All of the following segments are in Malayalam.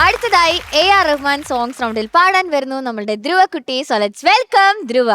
അടുത്തതായി AR റഹ്മാൻ സോങ്സ് റൗണ്ടിൽ പാടാൻ വരുന്നു നമ്മളുടെ ധ്രുവ കുട്ടി. So let's welcome Dhruva.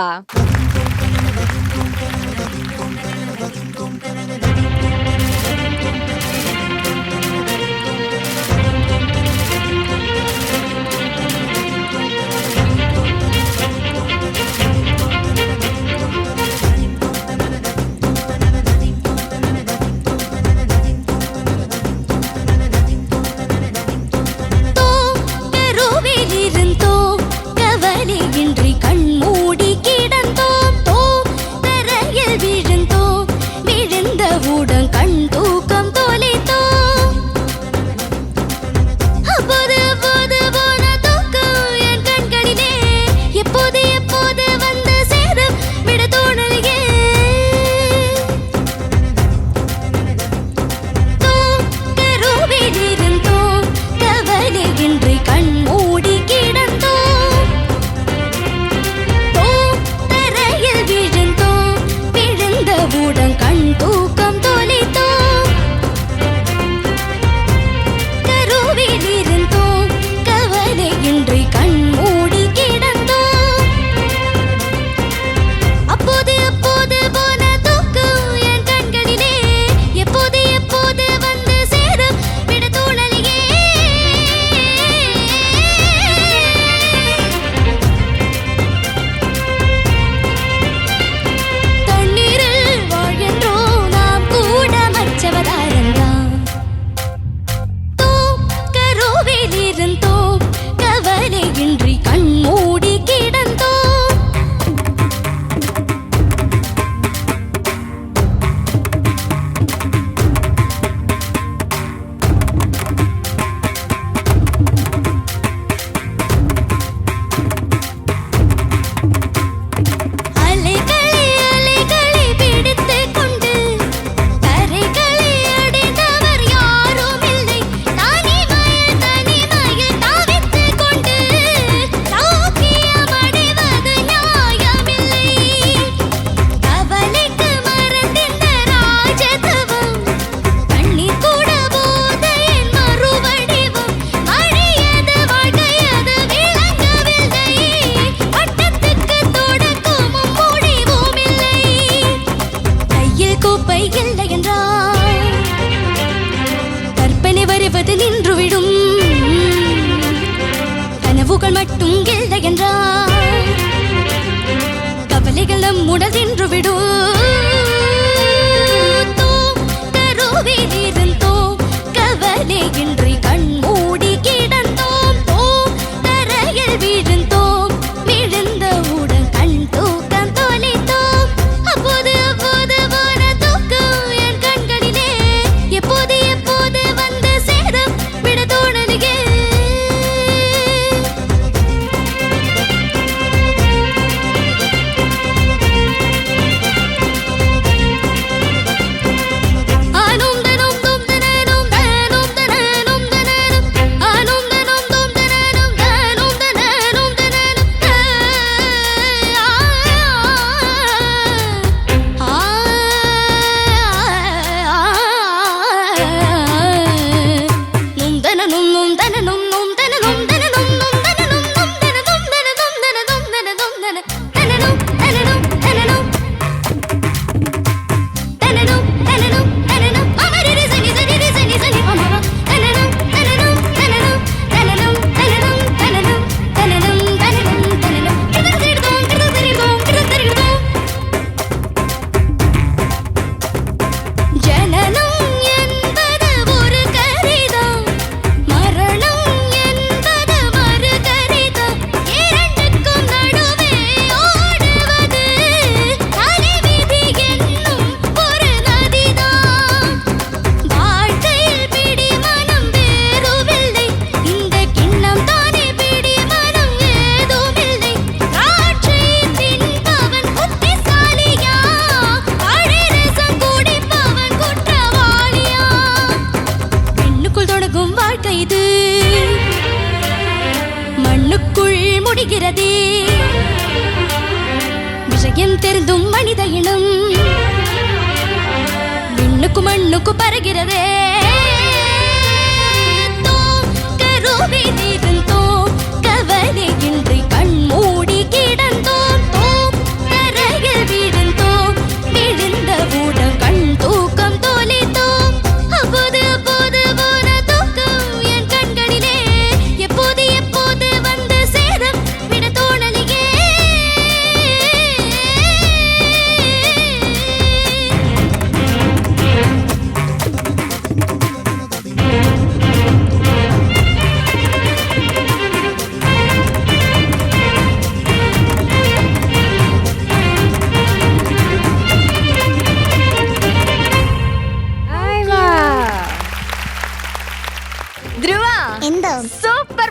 விஷயம் தெரிந்தும் மனித இனம் விண்ணுக்கு மண்ணுக்கு பறகிறதே.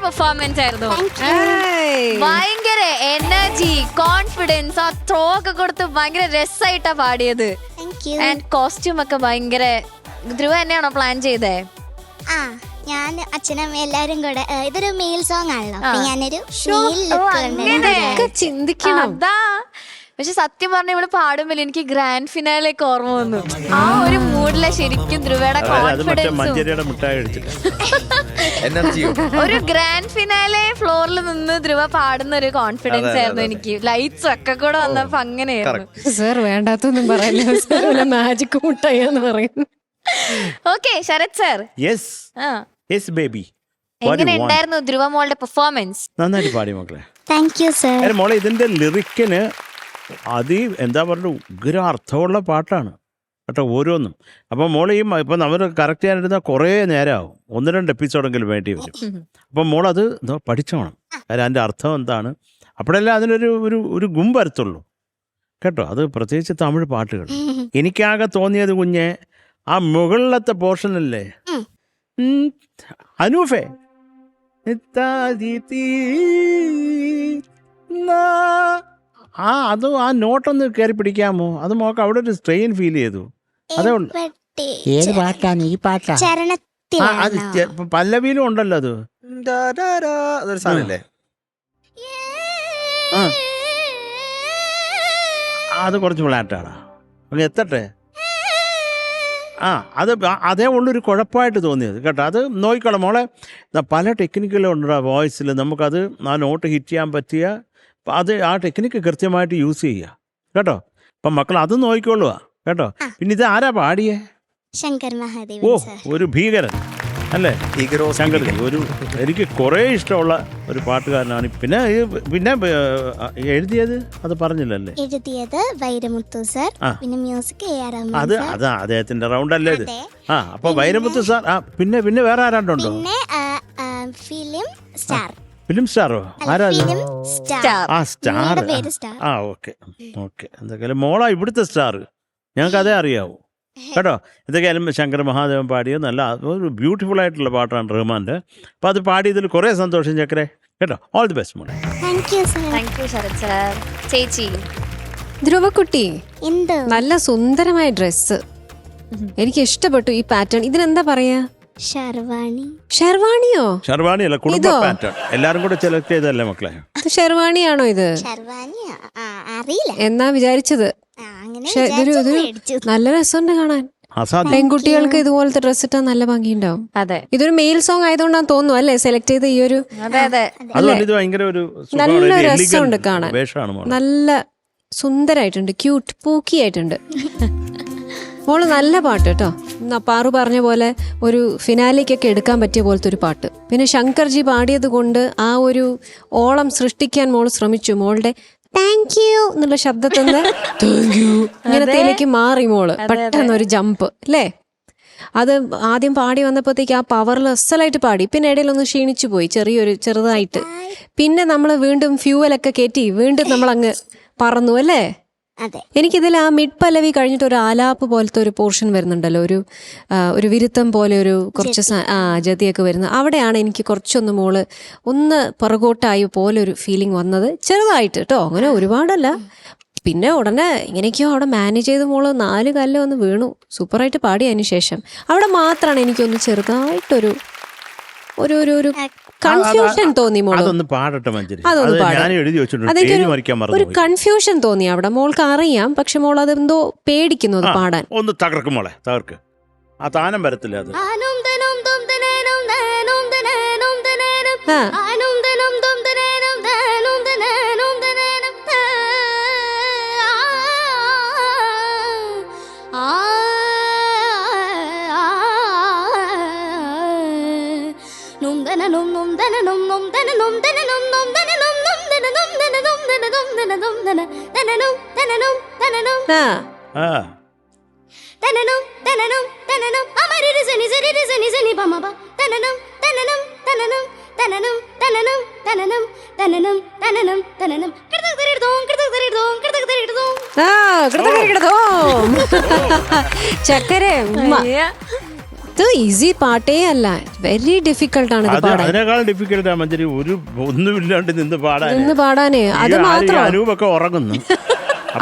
പെർഫോമൻസ് ആയിരുന്നു. ഏയ്. ഭയങ്കര എനർജി, കോൺഫിഡൻസ്, ആ ത്രോ ഒക്കെ കൊടുത്ത് ഭയങ്കര രസമായിട്ടാ പാടിയത്. ആൻഡ് കോസ്റ്റ്യൂം ഒക്കെ ഭയങ്കര. ധ്രുവ തന്നെയാണോ പ്ലാൻ ചെയ്തേ? ആ, ഞാൻ അച്ഛനമ്മ എല്ലാരും കൂടെ ഇതൊരു മെയിൽ സോങ് ആണല്ലോ, അപ്പൊ ഞാനൊരു മെയിൽ ലുക്ക് ഇതൊക്കെ ചിന്തിക്കണം. അതാ. പക്ഷെ സത്യം പറഞ്ഞ ഇവിടെ പാടുമ്പോൾ എനിക്ക് ഗ്രാൻഡ് ഫിനാലേക്ക് ഓർമ്മ വന്നു. ആ ഒരു മൂഡിലെ ശരിക്കും ധ്രുവയുടെ കോൺഫിഡൻസും ഒരു ഗ്രാൻഡ് ഫിനാലെ ഫ്ലോറിൽ നിന്ന് ധ്രുവ പാടുന്ന ഒരു കോൺഫിഡൻസ് ആയിരുന്നു എനിക്ക്. ലൈറ്റ്സ് ഒക്കെ കൂടെ വന്നപ്പോ അങ്ങനെയായിരുന്നു. സാർ വേണ്ടാത്തൊന്നും പറയല്ലോ സാർ, മാജിക് മുട്ടായെന്ന് പറയുന്നു. ഓക്കെ ശരത് സർ, എങ്ങനെ ഉണ്ടായിരുന്നു ധ്രുവ മോളുടെ പെർഫോമൻസ്? നന്നായിട്ട് പാടി മക്കളെ. Thank you sir. മോളെ ഇതിന്റെ ലിറിക്കിന് എന്താ പറയുക, ഉഗ്ര അർത്ഥമുള്ള പാട്ടാണ് കേട്ടോ ഓരോന്നും. അപ്പം മോളെ ഇപ്പം നമ്മൾ കറക്റ്റ് ചെയ്യാനിരുന്നാൽ കുറേ നേരമാവും, 1-2 എപ്പിസോഡെങ്കിലും വേണ്ടി വരും. അപ്പം മോളത് എന്തോ പഠിച്ചോണം, കാര്യം അതിൻ്റെ അർത്ഥം എന്താണ്, അപ്പോഴല്ലേ അതിനൊരു ഒരു ഗും വരത്തുള്ളൂ കേട്ടോ. അത് പ്രത്യേകിച്ച് തമിഴ് പാട്ടുകൾ. എനിക്കാകെ തോന്നിയത് കുഞ്ഞെ ആ മുകളിലത്തെ പോർഷനല്ലേ, അനൂഫേ അത് ആ നോട്ടൊന്ന് കയറി പിടിക്കാമോ? അത് നോക്കാം, അവിടെ ഒരു സ്ട്രെയിൻ ഫീൽ ചെയ്തു. അതേ ഉള്ളു. ഏത് പാട്ടാണ് ഈ പാട്ടാ? അത് പല്ലവിയിലും ഉണ്ടല്ലോ അത്. അതൊരു സാധനല്ലേ? അത് കുറച്ച് ഫ്ലാറ്റാണ്. അങ്ങ് എത്തട്ടെ. അത് അതേ ഉള്ളൊരു കുഴപ്പമായിട്ട് തോന്നിയത് കേട്ടോ. അത് നോക്കിക്കോളാം മോളെ, പല ടെക്നിക്കുകളും ഉണ്ട് വോയിസിൽ. നമുക്കത് ആ നോട്ട് ഹിറ്റ് ചെയ്യാൻ പറ്റിയ അത് ആ ടെക്നിക്ക് കൃത്യമായിട്ട് യൂസ് ചെയ്യുക കേട്ടോ. അപ്പം മക്കൾ അത് നോക്കിക്കൊള്ളുക കേട്ടോ. പിന്നെ ഇത് ആരാ പാടിയേ? ശങ്കർ മഹാദേവൻ. ഓ, ഒരു ഭീകരൻ അല്ലേ ശങ്കർ. ഒരു എനിക്ക് കുറേ ഇഷ്ടമുള്ള ഒരു പാട്ടുകാരനാണ്. പിന്നെ എഴുതിയത് അത് പറഞ്ഞില്ലല്ലേ? എഴുതിയത് വൈരമുത്തു സർ, പിന്നെ മ്യൂസിക് AR റഹ്മാൻ. അതാ അദ്ദേഹത്തിന്റെ റൗണ്ട് അല്ലേ ഇത്? അപ്പൊ വൈരമുത്തു സാർ. പിന്നെ വേറെ ആരാണ്ടുണ്ടോ? പിന്നെ ഫിലിം സ്റ്റാർ. ഫിലിം സ്റ്റാറോ? ആരാ? സ്റ്റാർ. സ്റ്റാർ. ഓക്കെ. എന്തൊക്കെയാലും മോളാ ഇവിടുത്തെ സ്റ്റാർ, ഞങ്ങൾക്ക് അതേ അറിയാവൂ കേട്ടോ. എന്തൊക്കെയായാലും ശങ്കർ മഹാദേവൻ പാടിയ നല്ല ഒരു ബ്യൂട്ടിഫുൾ ആയിട്ടുള്ള പാട്ടാണ് റഹ്മാൻ്റെ. അപ്പോൾ അത് പാടിയതിൽ കുറേ സന്തോഷം ചക്കരെ കേട്ടോ. ഓൾ ദി ബെസ്റ്റ് മോളെ. Thank you sir. Thank you Sarath sir. ചേച്ചി ധ്രുവക്കുട്ടി, എന്ത് നല്ല സുന്ദരമായ ഡ്രസ്സ്, എനിക്ക് ഇഷ്ടപ്പെട്ടു ഈ പാറ്റേൺ. ഇതിനെന്താ പറയാ? ഷർവാണി. ഷെർവാണിയോ? ഷർവാണി അല്ല, കുടുംബ പാറ്റേൺ. എല്ലാരും കൂടെ സെലക്ട് ചെയ്തല്ലേ മക്കളെ? ഇത് ഷെർവാണിയാണോ ഇത്? ഷർവാണി അറിയില്ല, എന്നാ വിചാരിച്ചത്. പക്ഷെ ഇതൊരു നല്ല രസമുണ്ട് കാണാൻ. പെൺകുട്ടികൾക്ക് ഇതുപോലത്തെ ഡ്രസ് ഇട്ടാൽ നല്ല ഭംഗിയുണ്ടാവും. അതെ, ഇതൊരു മെയിൽ സോങ് ആയതുകൊണ്ടാണ് തോന്നുന്നു അല്ലേ സെലക്ട് ചെയ്ത ഈ ഒരു. നല്ല രസമുണ്ട് കാണാൻ, നല്ല സുന്ദരായിട്ടുണ്ട്, ക്യൂട്ട് പൂക്കി ആയിട്ടുണ്ട്. മോള് നല്ല പാട്ട് കേട്ടോ. പാറു പറഞ്ഞ പോലെ ഒരു ഫിനാലിക്കൊക്കെ എടുക്കാൻ പറ്റിയ പോലത്തെ ഒരു പാട്ട്. പിന്നെ ശങ്കർജി പാടിയത് കൊണ്ട് ആ ഒരു ഓളം സൃഷ്ടിക്കാൻ മോള് ശ്രമിച്ചു. മോളുടെ താങ്ക് യു എന്നുള്ള ശബ്ദത്തിൽ നിന്ന് താങ്ക് യു ഇങ്ങനത്തേക്ക് മാറി മോള് പെട്ടെന്നൊരു ജമ്പ് അല്ലേ. അത് ആദ്യം പാടി വന്നപ്പോഴത്തേക്ക് ആ പവറിൽ അസലായിട്ട് പാടി. പിന്നെ ഇടയിലൊന്ന് ക്ഷീണിച്ചു പോയി ചെറുതായിട്ട്. പിന്നെ നമ്മൾ വീണ്ടും ഫ്യൂവലൊക്കെ കയറ്റി വീണ്ടും നമ്മളങ്ങ് പറന്നു അല്ലേ. എനിക്കിതിൽ ആ മിഡ് പല്ലവി കഴിഞ്ഞിട്ട് ഒരു ആലാപ്പ് പോലത്തെ ഒരു പോർഷൻ വരുന്നുണ്ടല്ലോ, ഒരു വിരുത്തം പോലെ ഒരു കുറച്ച് ജതിയൊക്കെ വരുന്നത്. അവിടെയാണ് എനിക്ക് കുറച്ചൊന്ന് മോള് ഒന്ന് പുറകോട്ടായി പോലെ ഒരു ഫീലിംഗ് വന്നത്, ചെറുതായിട്ട് കേട്ടോ, അങ്ങനെ ഒരുപാടല്ല. പിന്നെ ഉടനെ ഇങ്ങനെയൊക്കെയോ അവിടെ മാനേജ് ചെയ്ത് മോള് 4 കല്ല് വന്ന് വീണു. സൂപ്പറായിട്ട് പാടി. അതിന് ശേഷം അവിടെ മാത്രമാണ് എനിക്കൊന്ന് ചെറുതായിട്ടൊരു ഒരു കൺഫ്യൂഷൻ തോന്നി മോള്. അതൊന്ന് പാടട്ടെ മഞ്ജരി. ഒരു കൺഫ്യൂഷൻ തോന്നി അവിടെ. മോൾക്ക് അറിയാം, പക്ഷെ മോൾ അതെന്തോ പേടിക്കുന്നു അത് പാടാൻ. ഒന്ന് തകർക്ക് മോളെ, തകർക്ക്. ആ താനം വരത്തില്ല അത്. ചക്കരെ ഇത് ഈസി പാട്ടേ അല്ല, വെരി ഡിഫിക്കൽട്ടാണ് ഇത് പാടാൻ. അതിനേക്കാൾ ഡിഫിക്കൽട്ടാ മഞ്ജരി, ഒന്നുമില്ലാണ്ട് നിന്ന് പാടാനേ. അത് മാത്രം അനൂപൊക്കെ ഉറങ്ങുന്നു.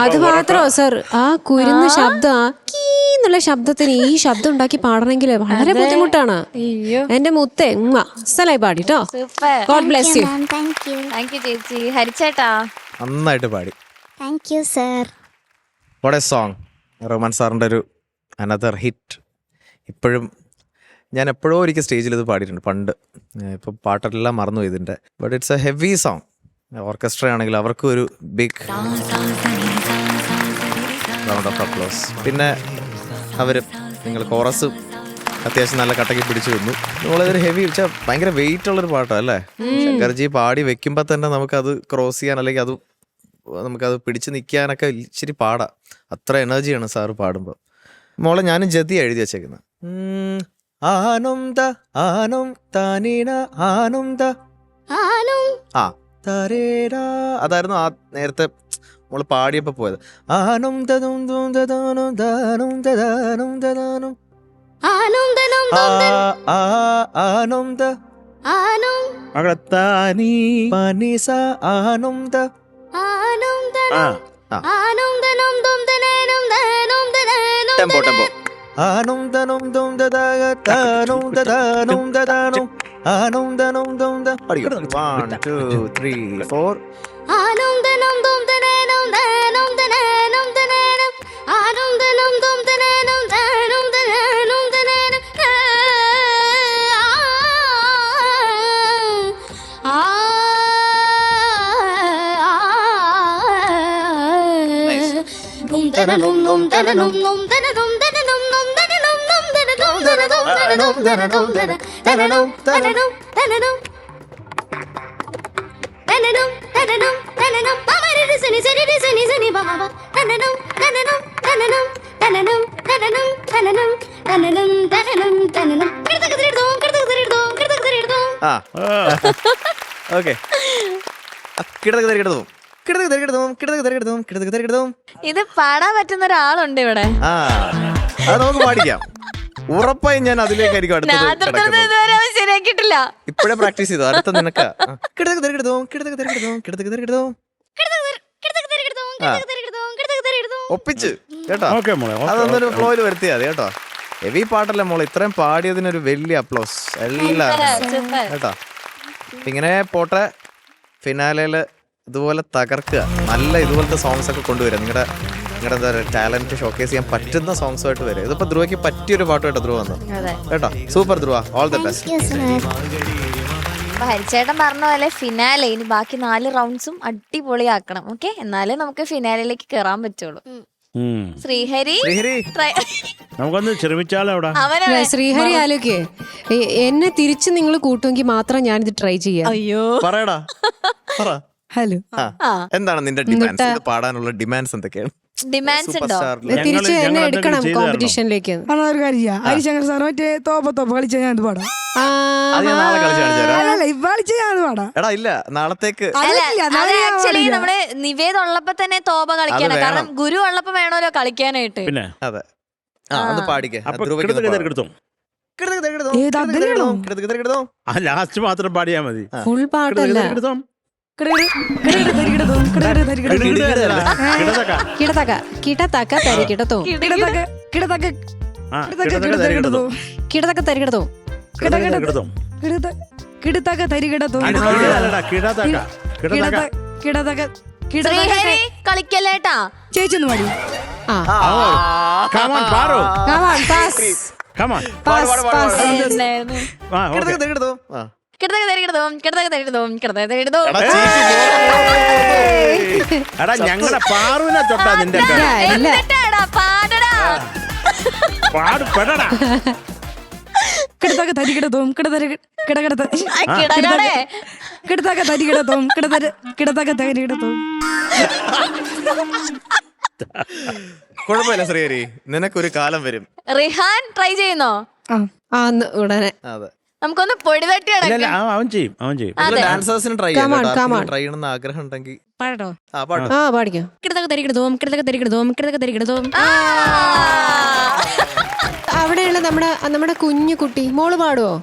അത് മാത്രോ സർ, ആ കുരുന്ന് ശബ്ദം, ആ കീന്നുള്ള ശബ്ദത്തിന് ഈ ശബ്ദം ഉണ്ടാക്കി പാടണമെങ്കിൽ വളരെ ബുദ്ധിമുട്ടാണ്. എന്റെ മുത്തേ അസലായി പാടിട്ടോ. God bless you. Thank you ചേച്ചി. ഹരിച്ചേട്ടാ നന്നായിട്ട് പാടി. Thank you sir. What a song. Rahman സാറിൻ്റെ ഒരു അനദർ ഹിറ്റ്. ഇപ്പോഴും ഞാൻ എപ്പോഴോ ഒരിക്കൽ സ്റ്റേജിൽ ഇത് പാടിയിട്ടുണ്ട് പണ്ട്. ഇപ്പം പാട്ടെല്ലാം മറന്നു ഇതിൻ്റെ. But it's A heavy song. Orchestra ആണെങ്കിൽ അവർക്കും ഒരു ബിഗ് റൗണ്ട് ഓഫ് അപ്ലോസ്. പിന്നെ അവർ നിങ്ങൾ കോറസ് അത്യാവശ്യം നല്ല കട്ടക്കി പിടിച്ചു വന്നു. നമ്മളതൊരു ഹെവി വെച്ചാൽ ഭയങ്കര വെയിറ്റ് ഉള്ളൊരു പാട്ടാണ് അല്ലേ. ശങ്കർജി പാടി വെക്കുമ്പോൾ തന്നെ നമുക്കത് ക്രോസ് ചെയ്യാൻ അല്ലെങ്കിൽ അത് നമുക്കത് പിടിച്ച് നിൽക്കാനൊക്കെ ഇച്ചിരി പാടാം. അത്ര എനർജിയാണ് സാറ് പാടുമ്പോൾ. മോളെ ഞാനും ജതി എഴുതി വെച്ചേക്കുന്നത്. ആനന്ദ ആനം താനീന ആനന്ദ ആ തരേരാ, അതായിരുന്നു ആ നേരത്തെ മോള് പാടിയപ്പോ പോയത്. ആനന്ദ ആനന്ദ അകത്താനീ പനിസ ആനന്ദ ടെമ്പോ ടെമ്പോ ആനന്ദനം ദം ദദാനം ദദാനം ദദാനം ആനന്ദനം ദം ദ. പഠിക്കോ. 1 2 3 4. ആനന്ദനം ദം ദനനം ദനം ദനനം ദനനം ആനന്ദനം ദം ദനനം ദനം ദനനം ദനനം ദും ദനനം ദും ദനനം ദും ദനനം ദനനം ദും ദനനം ദും ദനനം ദനനം ദനനം ദനനം ദനനം ദനനം തനനം തനനം തനനം പമരരി സനി സനി സനി സനി ബമബ തനനം തനനം തനനം തനനം തനനം തനനം തനനം തനനം തനനം കിടതകതിരിടോ കിടതകതിരിടോ കിടതകതിരിടോ. ആ ഓക്കേ. കിടതകതിരിടോ കിടതകതിരിടോ കിടതകതിരിടോ കിടതകതിരിടോ. ഇത് പാടാൻ പറ്റുന്ന ഒരാളുണ്ട് ഇവിടെ. ആ അത് നമുക്ക് പാടിക്കാം. ഉറപ്പായും ഞാൻ അതിലേക്കായിരിക്കും അടുത്തത് കിടക്കുന്നത്. ഇതുവരെ അവൻ ശരിയാക്കിയിട്ടില്ല. ഇപ്പോഴേ പ്രാക്ടീസ് ചെയ്തു. അടുത്ത നിനക്ക് കിടതകതിരിടോ കിടതകതിരിടോ കിടതകതിരിടോ ഒപ്പിച്ച് കേട്ടോ. ഓക്കെ മോളെ, അതൊന്നൊരു ഫ്ലോയിൽ വരുത്തിയാ മതി കേട്ടോ. ഹെവി പാട്ടല്ലേ മോളെ. ഇത്രയും പാടിയതിനൊരു വലിയ അപ്ലോസ് എല്ലാവരും കേട്ടോ. ഇങ്ങനെ പോട്ടെ, ഫിനാലയില് ഇതുപോലെ തകർക്കുക. നല്ല ഇതുപോലത്തെ സോങ്സ് ഒക്കെ കൊണ്ടുവരാം. നിങ്ങളുടെ എന്താ പറയുക, ടാലന്റ് ഷോക്കേസ് ചെയ്യാൻ പറ്റുന്ന സോങ്സുമായിട്ട് വരും. ഇതിപ്പോ ധ്രുവയ്ക്ക് പറ്റിയൊരു പാട്ടുമായിട്ട് ധ്രുവ വന്നു കേട്ടോ. Super Dhruva, all the best. അപ്പൊ ഹരിച്ചേട്ടൻ പറഞ്ഞ പോലെ ഫിനാലെ ഇനി ബാക്കി 4 റൗണ്ട്സും അടിപൊളിയാക്കണം. ഓക്കെ, എന്നാലേ നമുക്ക് ഫിനാലിലേക്ക് കയറാൻ പറ്റുള്ളൂ. ശ്രീഹരി നമുക്കൊന്ന് ശ്രമിച്ചാലോ അവിടെ. അവനാണ് ശ്രീഹരി ആലോചിക്കേ, എന്നെ തിരിച്ച് നിങ്ങൾ കൂട്ടുമെങ്കിൽ മാത്രം ഞാനിത് ട്രൈ ചെയ്യാം. അയ്യോ പറയടാ പറ. ഹലോ, എന്താണ് നിന്റെ ഡിമാൻഡ്സ്? ഇത് പാടാനുള്ള ഡിമാൻഡ്സ് എന്തൊക്കെയാണ്? ഡിമാൻഡ്സ് ഉണ്ടോ? തിരിച്ച് എന്നെ എടുക്കണം കോമ്പറ്റീഷനിലേക്ക്. ഒരു കാര്യം, ഹരിശങ്കർ സാർ മറ്റേ തോപ്പ കളിച്ച ഞാൻ ഇത് പാടാം. അത് ഞാൻ നാളെ കളിച്ച് കാണിച്ചു തരാം. അല്ലല്ല, ഇപ്പൊ കളിച്ച ഞാൻ ഇത് പാടാം. എടാ ഇല്ല, നാളത്തേക്ക് ആക്ച്വലി നമ്മള് നിവേദ ഉള്ളപ്പോ തന്നെ തോപ കളിക്കാനാ. കാരണം ഗുരു ഉള്ളപ്പോ വേണമല്ലോ കളിക്കാനായിട്ട്. പിന്നെ അതെ. അത് പാടിക്കേ. ഏത് അതിലാണോ? ലാസ്റ്റ് മാത്രം പാടിയാ മതി. ഫുൾ പാട്ടല്ല, കിടതക കിടതക തരികിടതോ കിടതക തരികിടതോ കിടതക തരികിടതോ കിടതക ശ്രീഹരി കളിക്കല്ലേട്ടാ. ചേച്ചി ഒന്ന് പാടി. ഞങ്ങളുടെ പാറുവിനെ തൊട്ടാ നിന്റെ പാടുപെടടാ. കിടതക തരികിടതോം കിടതക തരികിടതോം കിടതക തരികിടതോം. കുഴപ്പമില്ല ശ്രീഹരി, നിനക്കൊരു കാലം വരും. റിഹാൻ ട്രൈ ചെയ്യുന്നോ? ഉടനെ അതെ, നമുക്കൊന്ന് പൊടി തട്ടി അവൻ ചെയ്യും. ഡാൻസേഴ്സിന് ട്രൈ ചെയ്യാം. ട്രൈ ചെയ്യണമെന്ന് ആഗ്രഹം ഉണ്ടെങ്കിൽ പാടോ. പാടും. പാടിക്കോ. കിടതക തരികിടതോം കിടതക തരികിടതോം കിടതക തരികിടതോം. അവിടെയുള്ള നമ്മുടെ കുഞ്ഞു കുട്ടി മോള് പാടുവോ?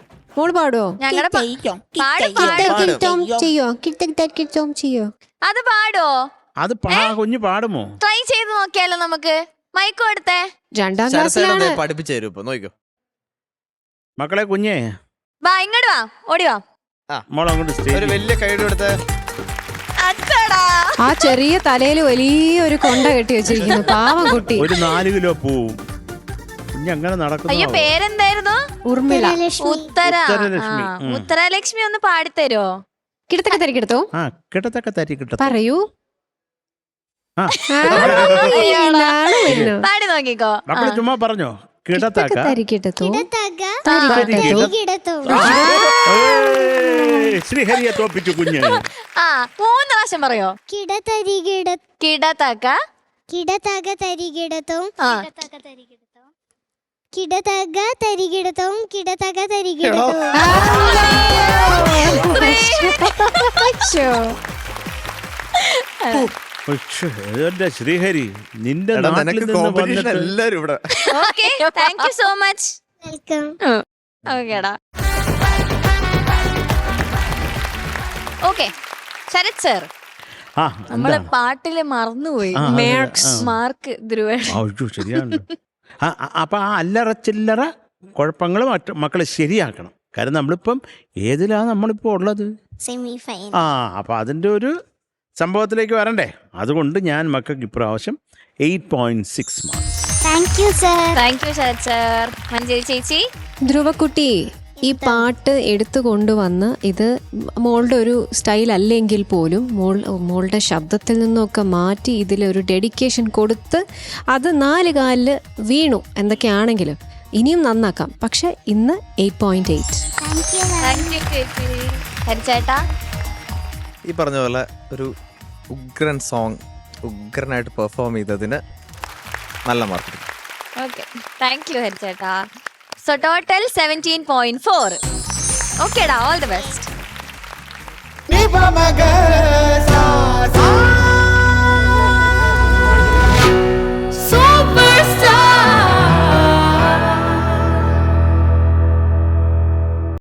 ഞങ്ങളുടെ ചെയ്യോ? അത് പാടോ? അത് കുഞ്ഞു പാടുമോ? ട്രൈ ചെയ്ത് നോക്കിയാലോ നമുക്ക്? മൈക്ക് കൊടുത്തേ. 2ാം ക്ലാസ്സിലാണ്. പഠിപ്പിച്ചു തരും ഇപ്പൊ നോക്കിക്കോ മക്കളെ കുഞ്ഞേ വാ ഇങ്ങോട്ട് വാ, ഓടി വാ. മോളങ്ങോട്ട് ഒരു സ്റ്റേജ് വലിയ കൈഡ് കൊടുത്ത് അച്ചടാ. ആ ചെറിയ തലയിൽ വലിയൊരു കൊണ്ട കെട്ടി വെച്ചിരിക്കുന്നു പാവം കുട്ടി. ഒരു 4 കിലോ പൂവും കുഞ്ഞങ്ങനെ അയ്യോ നടക്കുന്നു. പേരെന്തായിരുന്നു? ഉർമിള. ഉത്തരലക്ഷ്മി. ഉത്തരലക്ഷ്മി ഒന്ന് പാടിത്തരോ? കിടത്തൊക്കെ തരിക്കെടുത്തോ ആ കിട്ടത്തക്ക തരി കിട്ടത്ത. പറയൂ. ആ പാടി നോക്കിക്കോ. മക്കളെ ചുമ്മാ പറഞ്ഞോ. കിടത്തക്ക തരിക്കെടുത്തോ. ശ്രീഹരിയെ തോപ്പിച്ചു കുഞ്ഞ്. 3 പ്രാവശ്യം പറയോ? കിടത്തക്ക കിടതക തരികിടത്തും ആ. കിടതക തരികിടത്തും കിടതക തരികിടത്തും എന്റെ ശ്രീഹരി നിന്റെ നാട്ടിൽ നിനക്ക് നിന്ന് കോമ്പറ്റീഷൻ വന്നിട്ട് എല്ലാരും ഇവിടെ. Okay thank you so much. Welcome. ഓക്കേടാ. ഓക്കെ ശരത് സർ, ആ നമ്മള് എന്താണ്? പാട്ടില് മറന്നുപോയി. ആ, അതെ, മാർക്ക് ധ്രുവൻ. അയ്യോ ശരിയാണ്. അപ്പൊ ആ അല്ലറ ചില്ലറ കുഴപ്പങ്ങൾ മക്കളെ ശരിയാക്കണം. കാരണം നമ്മളിപ്പം ഏതിലാണ് നമ്മളിപ്പോ ഉള്ളത്? Semi final. അപ്പൊ അതിന്റെ ഒരു സംഭവത്തിലേക്ക് വരണ്ടേ. അതുകൊണ്ട് ഞാൻ മക്കൾക്ക് ഇപ്രാവശ്യം 8.6 marks. Thank you sir. Thank you Sarath sir. Manjari ചേച്ചി, ധ്രുവക്കുട്ടി ഈ പാട്ട് എടുത്തു കൊണ്ടുവന്ന് ഇത് മോളുടെ ഒരു സ്റ്റൈൽ അല്ലെങ്കിൽ പോലും മോളുടെ ശബ്ദത്തിൽ നിന്നൊക്കെ മാറ്റി ഇതിലൊരു ഡെഡിക്കേഷൻ കൊടുത്ത് അത് 4 കാലിൽ വീണു എന്തൊക്കെയാണെങ്കിലും ഇനിയും നന്നാക്കാം. പക്ഷെ ഇന്ന് 8.8. താങ്ക് യു ചേച്ചി. ഹരിച്ചേട്ടാ, ഈ പറഞ്ഞ പോലെ ഒരു ഉഗ്രൻ സോങ് ഉഗ്രനായിട്ട് പെർഫോം ചെയ്തതിന് നല്ല മാർക്ക്. ഓക്കെ താങ്ക് യു ഹരിച്ചേട്ടാ. So total 17.4. ഓക്കേടാ, ഓൾ ദി ബെസ്റ്റ്.